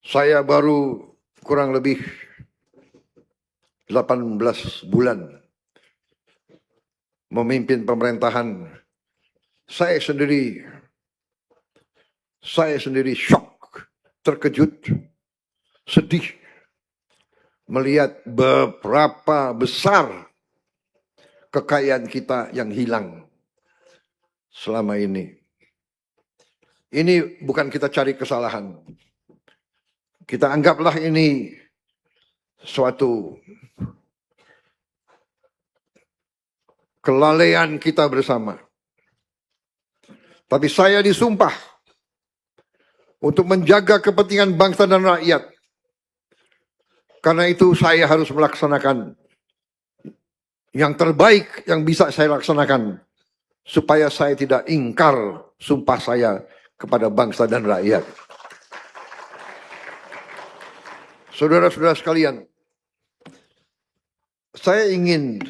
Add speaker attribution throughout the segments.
Speaker 1: Saya baru kurang lebih 18 bulan memimpin pemerintahan. Saya sendiri shock, terkejut, sedih melihat beberapa besar kekayaan kita yang hilang selama ini. Ini bukan kita cari kesalahan. Kita anggaplah ini suatu kelalaian kita bersama. Tapi saya disumpah untuk menjaga kepentingan bangsa dan rakyat. Karena itu saya harus melaksanakan yang terbaik yang bisa saya laksanakan. Supaya saya tidak ingkar sumpah saya kepada bangsa dan rakyat. Saudara-saudara sekalian, saya ingin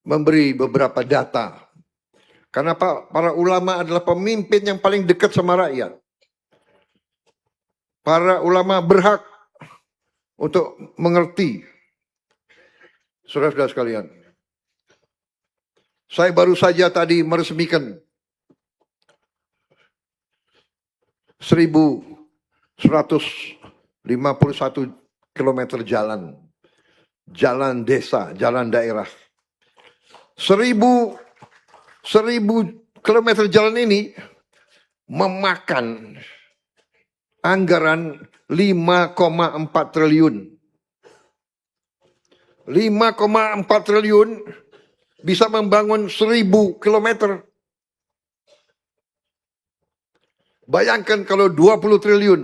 Speaker 1: memberi beberapa data. Karena para ulama adalah pemimpin yang paling dekat sama rakyat. Para ulama berhak untuk mengerti. Saudara-saudara sekalian, saya baru saja tadi meresmikan 1.151 kilometer jalan desa, jalan daerah. 1.000 kilometer jalan ini memakan anggaran 5,4 triliun. 5,4 triliun bisa membangun 1.000 kilometer. Bayangkan kalau 20 triliun.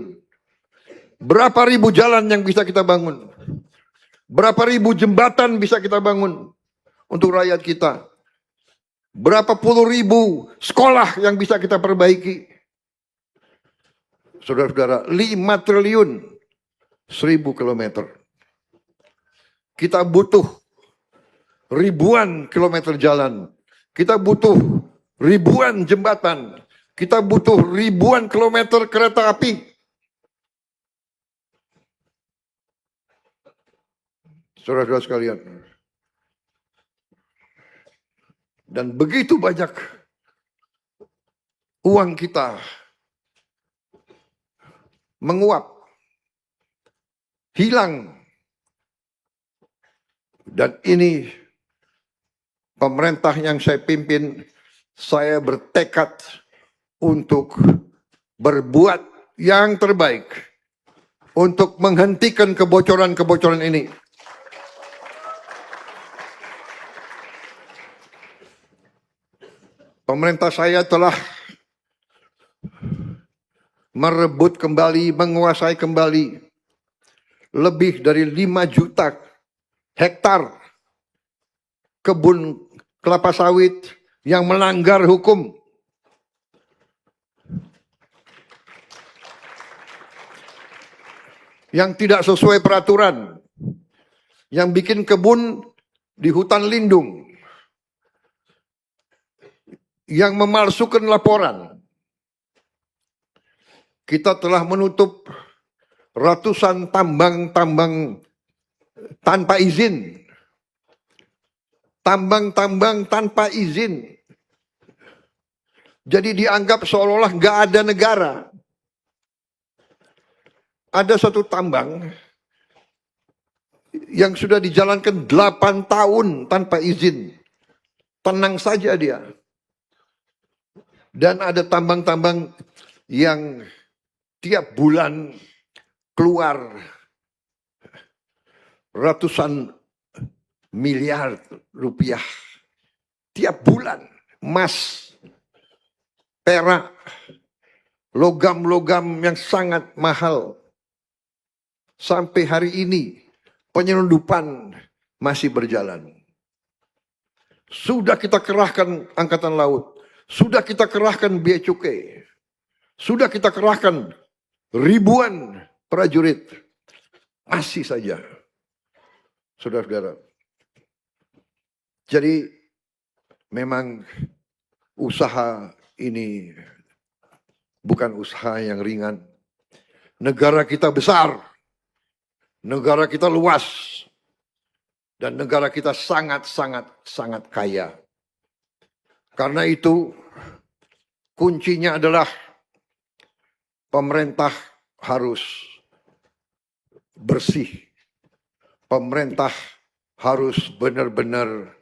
Speaker 1: Berapa ribu jalan yang bisa kita bangun? Berapa ribu jembatan bisa kita bangun untuk rakyat kita? Berapa puluh ribu sekolah yang bisa kita perbaiki? Saudara-saudara, 5 triliun 1.000 kilometer. Kita butuh ribuan kilometer jalan. Kita butuh ribuan jembatan. Kita butuh ribuan kilometer kereta api. Saudara-saudara sekalian. Dan begitu banyak uang kita menguap, hilang. Dan ini pemerintah yang saya pimpin, saya bertekad untuk berbuat yang terbaik untuk menghentikan kebocoran-kebocoran ini. Pemerintah saya telah merebut kembali, menguasai kembali lebih dari 5 juta hektar kebun kelapa sawit yang melanggar hukum. Yang tidak sesuai peraturan. Yang bikin kebun di hutan lindung. Yang memalsukan laporan. Kita telah menutup ratusan tambang-tambang tanpa izin. Tambang-tambang tanpa izin. Jadi dianggap seolah-olah nggak ada negara. Ada satu tambang yang sudah dijalankan 8 tahun tanpa izin. Tenang saja dia. Dan ada tambang-tambang yang tiap bulan keluar ratusan miliar rupiah. Tiap bulan emas, perak, logam-logam yang sangat mahal. Sampai hari ini penyelundupan masih berjalan. Sudah kita kerahkan angkatan laut. Sudah kita kerahkan bea cukai. Sudah kita kerahkan ribuan prajurit. Masih saja. Saudara-saudara. Jadi memang usaha ini bukan usaha yang ringan. Negara kita besar, negara kita luas, dan negara kita sangat kaya. Karena itu, kuncinya adalah pemerintah harus bersih. Pemerintah harus benar-benar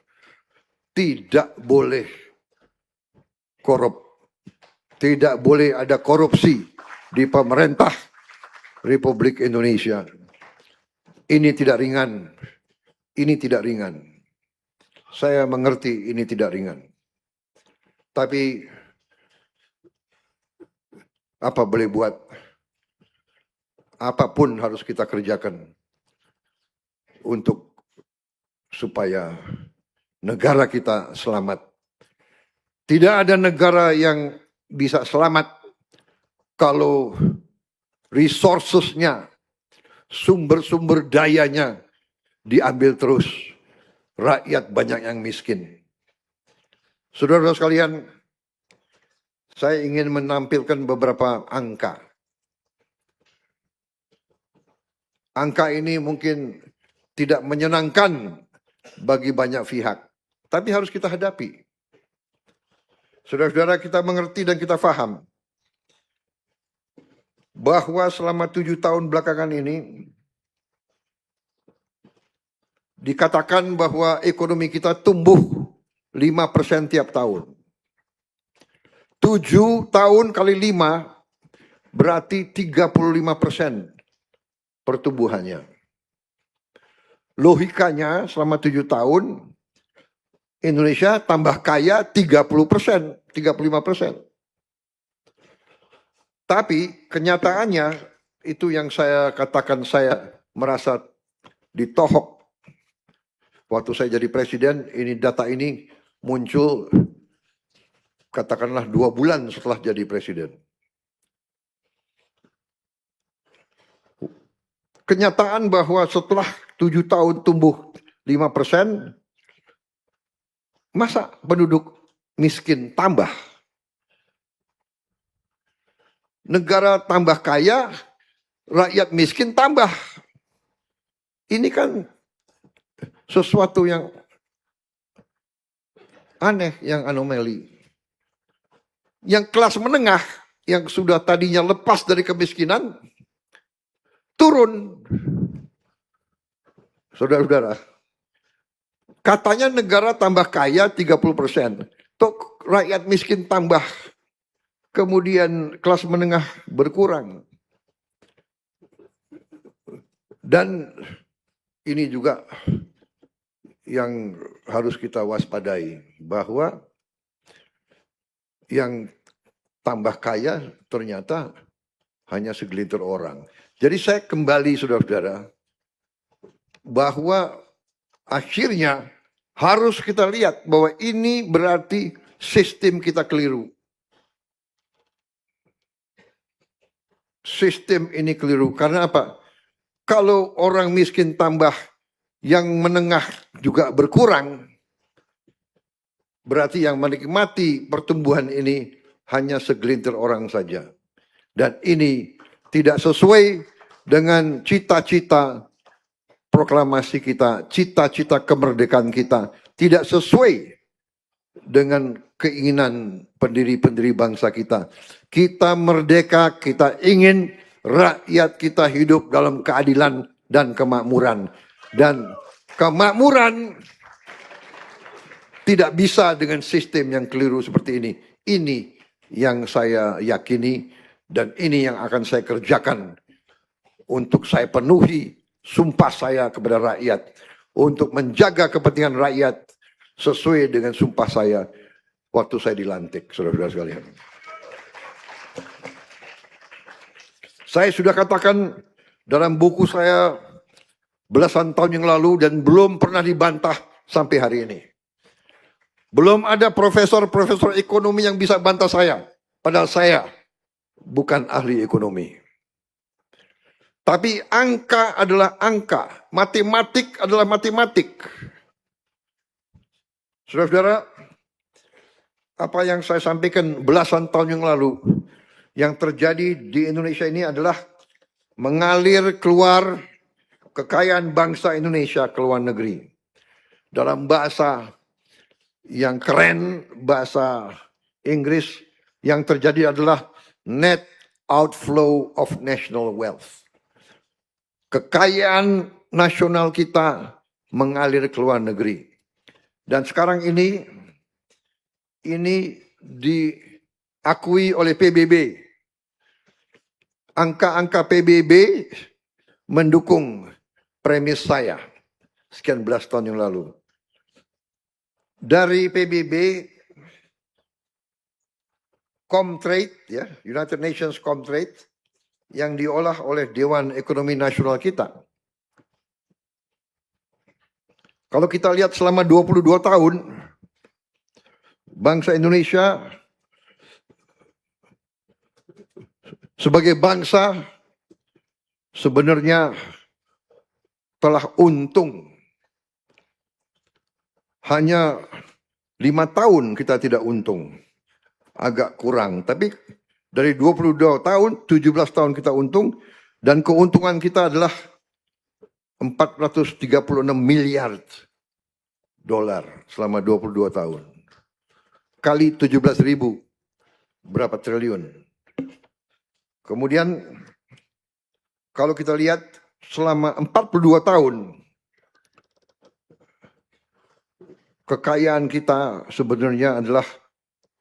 Speaker 1: tidak boleh korup. Tidak boleh ada korupsi di pemerintah Republik Indonesia. Ini tidak ringan. Ini tidak ringan. Saya mengerti ini tidak ringan. Tapi apa boleh buat? Apapun harus kita kerjakan untuk supaya negara kita selamat. Tidak ada negara yang bisa selamat kalau resourcesnya, sumber-sumber dayanya diambil terus. Rakyat banyak yang miskin. Saudara-saudara sekalian, saya ingin menampilkan beberapa angka. Angka ini mungkin tidak menyenangkan bagi banyak pihak, tapi harus kita hadapi. Saudara-saudara, kita mengerti dan kita paham bahwa selama 7 tahun belakangan ini dikatakan bahwa ekonomi kita tumbuh 5% tiap tahun. 7 tahun kali 5 berarti 35% pertumbuhannya. Logikanya selama 7 tahun Indonesia tambah kaya 30%, 35%. Tapi kenyataannya itu yang saya katakan, saya merasa ditohok. Waktu saya jadi presiden, data ini muncul katakanlah 2 bulan setelah jadi presiden. Kenyataan bahwa setelah 7 tahun tumbuh 5%, masa penduduk miskin tambah? Negara tambah kaya, rakyat miskin tambah. Ini kan sesuatu yang aneh, yang anomali. Yang kelas menengah, yang sudah tadinya lepas dari kemiskinan, turun. Saudara-saudara, katanya negara tambah kaya 30%. Tok rakyat miskin tambah. Kemudian kelas menengah berkurang. Dan ini juga yang harus kita waspadai, bahwa yang tambah kaya ternyata hanya segelintir orang. Jadi saya kembali, saudara-saudara, bahwa akhirnya harus kita lihat bahwa ini berarti sistem kita keliru. Sistem ini keliru. Karena apa? Kalau orang miskin tambah, yang menengah juga berkurang, berarti yang menikmati pertumbuhan ini hanya segelintir orang saja. Dan ini tidak sesuai dengan cita-cita proklamasi kita, cita-cita kemerdekaan kita. Tidak sesuai dengan keinginan pendiri-pendiri bangsa kita. Kita merdeka, kita ingin rakyat kita hidup dalam keadilan dan kemakmuran. Dan kemakmuran tidak bisa dengan sistem yang keliru seperti ini. Ini yang saya yakini dan ini yang akan saya kerjakan untuk saya penuhi sumpah saya kepada rakyat untuk menjaga kepentingan rakyat sesuai dengan sumpah saya waktu saya dilantik, saudara-saudara sekalian. Saya sudah katakan dalam buku saya belasan tahun yang lalu dan belum pernah dibantah sampai hari ini. Belum ada profesor-profesor ekonomi yang bisa bantah saya. Padahal saya bukan ahli ekonomi. Tapi angka adalah angka. Matematik adalah matematik. Saudara-saudara, apa yang saya sampaikan belasan tahun yang lalu, yang terjadi di Indonesia ini adalah mengalir keluar kekayaan bangsa Indonesia ke luar negeri. Dalam bahasa yang keren, bahasa Inggris, yang terjadi adalah net outflow of national wealth. Kekayaan nasional kita mengalir ke luar negeri. Dan sekarang ini diakui oleh PBB. Angka-angka PBB mendukung premis saya sekian belas tahun yang lalu. Dari PBB, Comtrade, ya, United Nations Comtrade, yang diolah oleh Dewan Ekonomi Nasional kita. Kalau kita lihat selama 22 tahun, bangsa Indonesia sebagai bangsa sebenarnya telah untung. Hanya 5 tahun kita tidak untung. Agak kurang. Tapi dari 22 tahun, 17 tahun kita untung. Dan keuntungan kita adalah 436 miliar dolar selama 22 tahun. Kali 17.000, berapa triliun. Kemudian kalau kita lihat selama 42 tahun, kekayaan kita sebenarnya adalah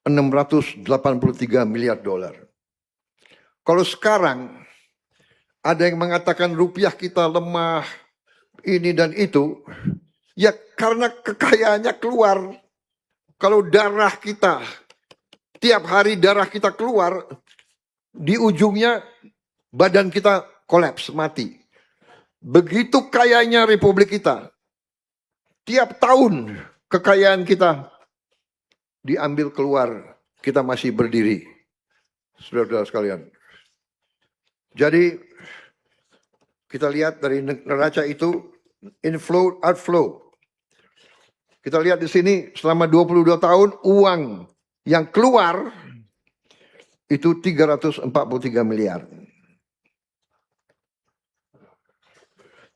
Speaker 1: 683 miliar dolar. Kalau sekarang ada yang mengatakan rupiah kita lemah, ini dan itu, ya karena kekayaannya keluar. Kalau darah kita, tiap hari darah kita keluar, di ujungnya badan kita kolaps, mati. Begitu kayanya Republik kita. Tiap tahun kekayaan kita diambil keluar, kita masih berdiri. Saudara-saudara sekalian. Jadi kita lihat dari neraca itu inflow, outflow. Kita lihat di sini selama 22 tahun uang yang keluar itu 343 miliar.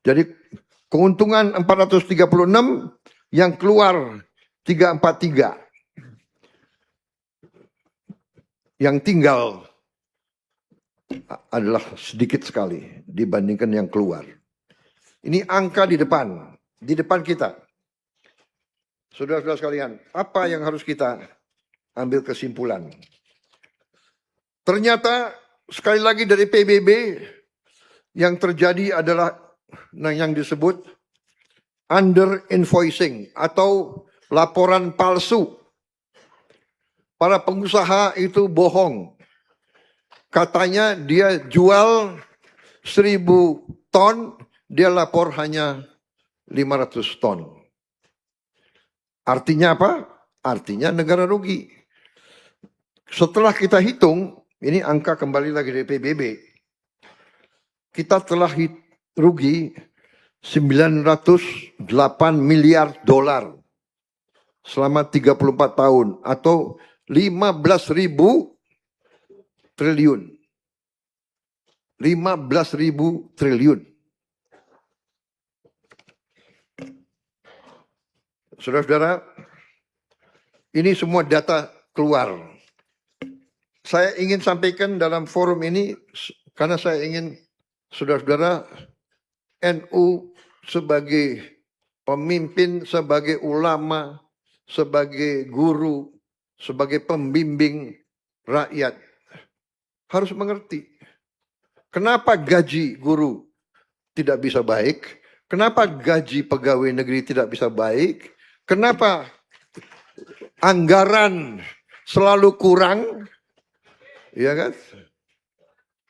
Speaker 1: Jadi keuntungan 436, yang keluar 343. Yang tinggal adalah sedikit sekali dibandingkan yang keluar. Ini angka di depan kita. Saudara-saudara sekalian, apa yang harus kita ambil kesimpulan? Ternyata sekali lagi dari PBB yang terjadi adalah yang disebut under invoicing atau laporan palsu. Para pengusaha itu bohong. Katanya dia jual 1.000 ton, dia lapor hanya 500 ton. Artinya apa? Artinya negara rugi. Setelah kita hitung, ini angka kembali lagi dari PBB, kita telah rugi 908 miliar dolar selama 34 tahun atau 15.000 triliun. 15.000 triliun. Saudara-saudara, ini semua data keluar. Saya ingin sampaikan dalam forum ini karena saya ingin saudara-saudara NU sebagai pemimpin, sebagai ulama, sebagai guru, sebagai pembimbing rakyat harus mengerti kenapa gaji guru tidak bisa baik, kenapa gaji pegawai negeri tidak bisa baik, kenapa anggaran selalu kurang, ya kan?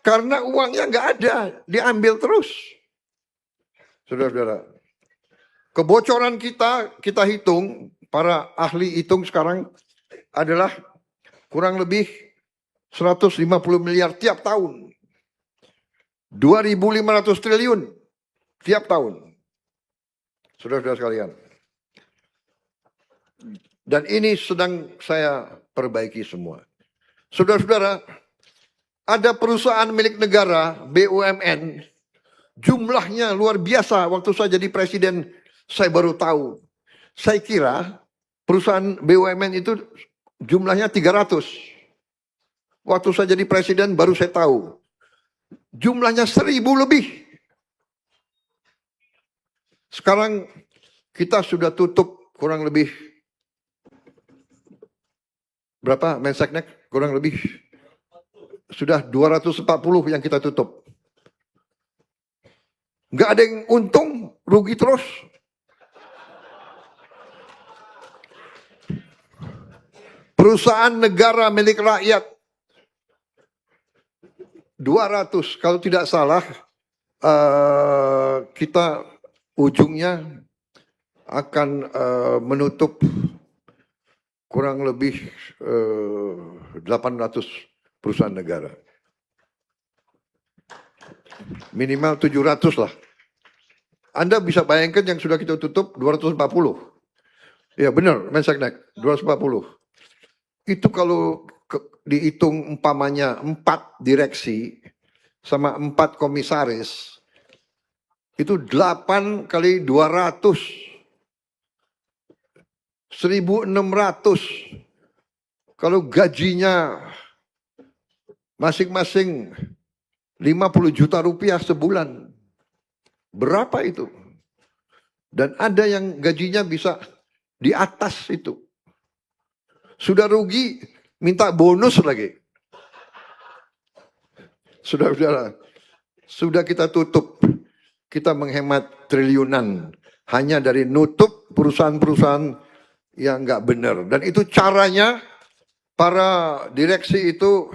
Speaker 1: Karena uangnya nggak ada, diambil terus. Saudara-saudara, kebocoran kita hitung, para ahli hitung sekarang adalah kurang lebih 150 miliar tiap tahun. 2.500 triliun tiap tahun. Saudara-saudara sekalian. Dan ini sedang saya perbaiki semua. Saudara-saudara, ada perusahaan milik negara, BUMN, jumlahnya luar biasa. Waktu saya jadi presiden, saya baru tahu. Saya kira perusahaan BUMN itu jumlahnya 300. Waktu saya jadi presiden, baru saya tahu. Jumlahnya 1000 lebih. Sekarang kita sudah tutup kurang lebih berapa, Menseknek? Kurang lebih sudah 240 yang kita tutup. Nggak ada yang untung, rugi terus. Perusahaan negara milik rakyat 200, kalau tidak salah kita ujungnya akan menutup kurang lebih 800 perusahaan negara. Minimal 700 lah. Anda bisa bayangkan yang sudah kita tutup 240. Ya benar, Menseknek, 240. Itu kalau dihitung umpamanya 4 direksi sama 4 komisaris, itu 8 kali 200. 1.600. Kalau gajinya masing-masing 50 juta rupiah sebulan, berapa itu? Dan ada yang gajinya bisa di atas itu. Sudah rugi, minta bonus lagi. Sudah kita tutup. Kita menghemat triliunan hanya dari nutup perusahaan-perusahaan yang nggak benar. Dan itu caranya para direksi itu